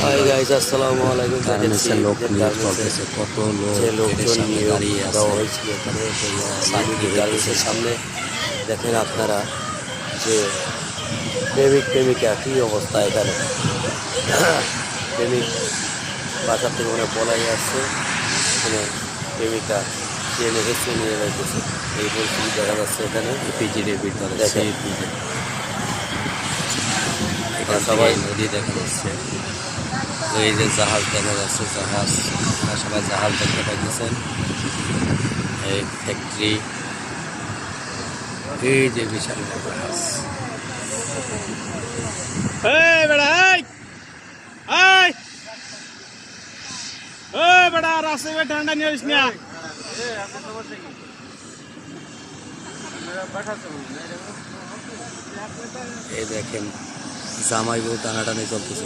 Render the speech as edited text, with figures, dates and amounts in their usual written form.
Hi guys, আসসালামু আলাইকুম। গার্মেন্টসের লোক নিয়োগ চলতেছে, কত লোক যে গেটের লোকজন সামনে নিয়োগ দাঁড়িয়ে দেওয়া আছে। হয়েছিল এখানে চাকরি গার্মেন্টসের হইতেছে। সামনে দেখেন আপনারা যে প্রেমিক প্রেমিকা কী অবস্থা এখানে। প্রেমিক বাসার থেকে মনে পলাই আসছে, এখানে প্রেমিকা ট্রেনে হেসে নিয়ে যাইতেছে, এই পরিস্থিতি দেখা যাচ্ছে এখানে। পিজির ভিতরে দেখেন এখান থেকে সবাই নদী দেখা যাচ্ছে, এই যে জাহাজ দেখা যাচ্ছে, জাহাজ আপনারা সবাই জাহাজ দেখতে পাইতেছেন। এই ফ্যাক্টরি, এই যে বিশাল জাহাজ। रास्ते में ठंडा नहीं हो इसमें এই দেখেন জামাই বউ টানাটানি চলতেছে।